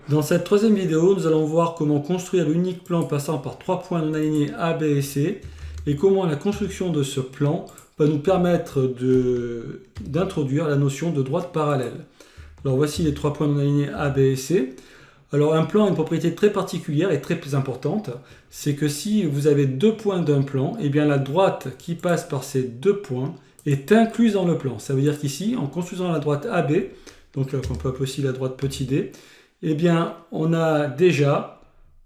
Dans cette troisième vidéo, nous allons voir comment construire l'unique plan passant par trois points non alignés A, B et C et comment la construction de ce plan va nous permettre d'introduire la notion de droite parallèle. Alors voici les trois points non alignés A, B et C. Alors un plan a une propriété très particulière et très importante, c'est que si vous avez deux points d'un plan, eh bien la droite qui passe par ces deux points est incluse dans le plan. Ça veut dire qu'ici, en construisant la droite AB, donc qu'on peut appeler aussi la droite petit d, eh bien, on a déjà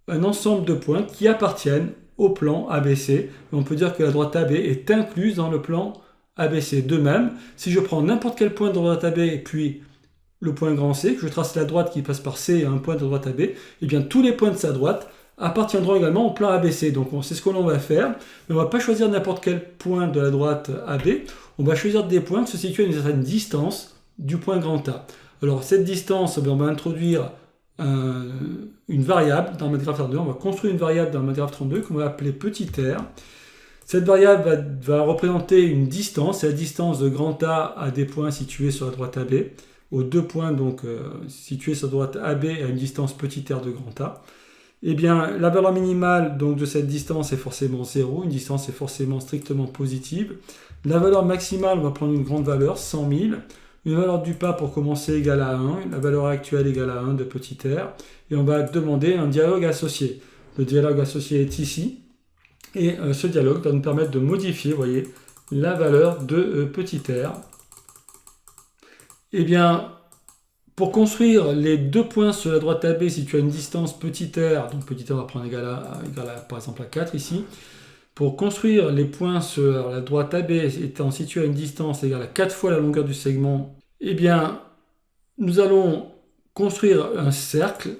un ensemble de points qui appartiennent au plan ABC. On peut dire que la droite AB est incluse dans le plan ABC. De même, si je prends n'importe quel point de la droite AB et puis le point grand C, que je trace la droite qui passe par C et un point de la droite AB, eh bien, tous les points de sa droite appartiendront également au plan ABC. Donc, c'est ce que l'on va faire. Mais on ne va pas choisir n'importe quel point de la droite AB. On va choisir des points qui se situent à une certaine distance du point grand A. Alors, cette distance, on va introduire une variable dans MATLAB 32. On va construire une variable dans MATLAB 32 qu'on va appeler petit r. Cette variable va représenter une distance, c'est la distance de grand A à des points situés sur la droite AB, aux deux points donc situés sur la droite AB à une distance petit r de grand A. Eh bien, la valeur minimale donc, de cette distance est forcément 0, une distance est forcément strictement positive. La valeur maximale, on va prendre une grande valeur, 100 000. Une valeur du pas pour commencer égale à 1, la valeur actuelle égale à 1 de petit r, et on va demander un dialogue associé. Le dialogue associé est ici, et ce dialogue va nous permettre de modifier, vous voyez, la valeur de petit r. Eh bien, pour construire les deux points sur la droite AB situés à une distance petit r, donc petit r on va prendre égal à par exemple à 4 ici, pour construire les points sur la droite AB étant situés à une distance égale à 4 fois la longueur du segment, eh bien, nous allons construire un cercle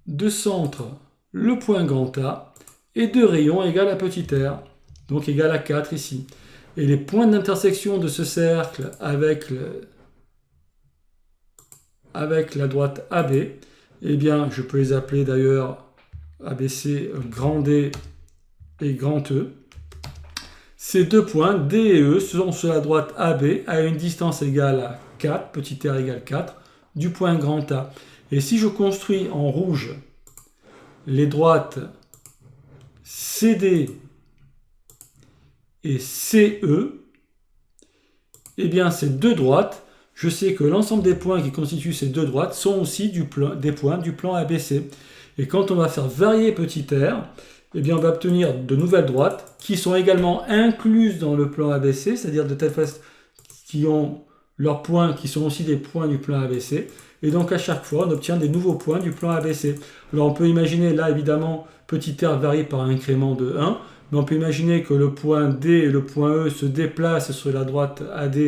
de centre, le point grand A, et de rayon égal à petit r, donc égal à 4 ici. Et les points d'intersection de ce cercle avec la droite AB, eh bien, je peux les appeler d'ailleurs ABC grand D et grand E. Ces deux points, D et E, sont sur la droite AB à une distance égale à 4, petit r égale 4, du point grand A. Et si je construis en rouge les droites CD et CE, eh bien ces deux droites, je sais que l'ensemble des points qui constituent ces deux droites sont aussi des points du plan ABC. Et quand on va faire varier petit r, eh bien on va obtenir de nouvelles droites qui sont également incluses dans le plan ABC, c'est-à-dire de telle façon qui ont leurs points qui sont aussi des points du plan ABC. Et donc à chaque fois, on obtient des nouveaux points du plan ABC. Alors on peut imaginer là évidemment petit r varie par un incrément de 1, mais on peut imaginer que le point D et le point E se déplacent sur la droite AD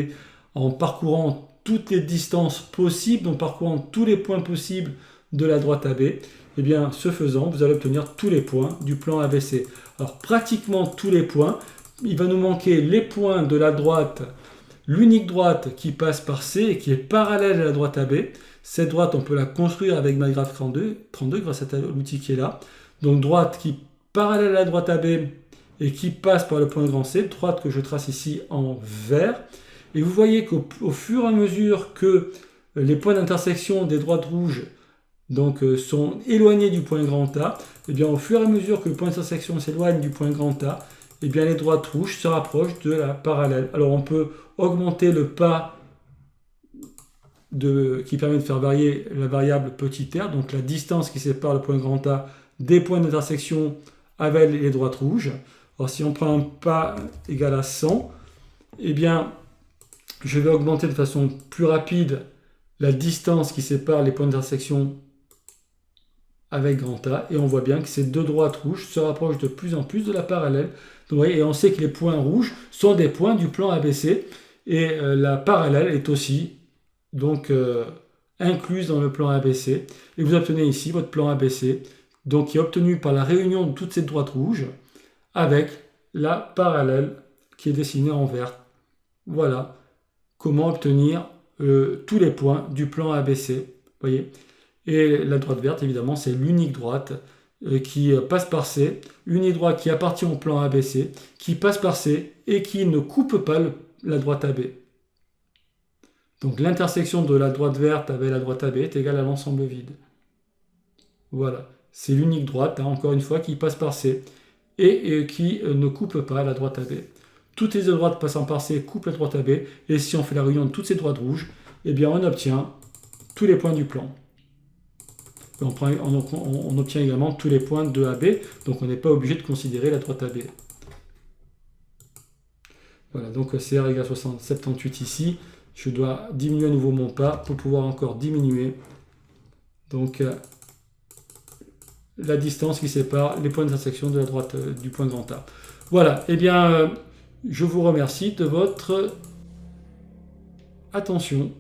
en parcourant toutes les distances possibles, en parcourant tous les points possibles de la droite AB. Et bien, ce faisant, vous allez obtenir tous les points du plan ABC. Alors, pratiquement tous les points, il va nous manquer les points de la droite, l'unique droite qui passe par C et qui est parallèle à la droite AB. Cette droite, on peut la construire avec MATLAB 32 grâce à l'outil qui est là. Donc, droite qui parallèle à la droite AB et qui passe par le point grand C, droite que je trace ici en vert. Et vous voyez qu'au fur et à mesure que les points d'intersection des droites rouges donc, sont éloignés du point grand A, et bien, au fur et à mesure que le point d'intersection s'éloigne du point grand A, et bien, les droites rouges se rapprochent de la parallèle. Alors on peut augmenter le pas qui permet de faire varier la variable petit r, donc la distance qui sépare le point grand A des points d'intersection avec les droites rouges. Alors si on prend un pas égal à 100, eh bien, je vais augmenter de façon plus rapide la distance qui sépare les points d'intersection avec grand A, et on voit bien que ces deux droites rouges se rapprochent de plus en plus de la parallèle. Donc, et on sait que les points rouges sont des points du plan ABC, et la parallèle est aussi donc incluse dans le plan ABC. Et vous obtenez ici votre plan ABC, donc qui est obtenu par la réunion de toutes ces droites rouges avec la parallèle qui est dessinée en vert. Voilà comment obtenir tous les points du plan ABC. Voyez. Et la droite verte, évidemment, c'est l'unique droite qui passe par C, l'unique droite qui appartient au plan ABC, qui passe par C et qui ne coupe pas la droite AB. Donc l'intersection de la droite verte avec la droite AB est égale à l'ensemble vide. Voilà, c'est l'unique droite, hein, encore une fois, qui passe par C et qui ne coupe pas la droite AB. Toutes les autres droites passant par C coupent la droite AB, et si on fait la réunion de toutes ces droites rouges, eh bien on obtient tous les points du plan. On obtient également tous les points de AB, donc on n'est pas obligé de considérer la droite AB. Voilà, donc CR égale 78 ici. Je dois diminuer à nouveau mon pas pour pouvoir encore diminuer donc la distance qui sépare les points d'intersection de la droite du point grand A. Voilà, eh bien je vous remercie de votre attention.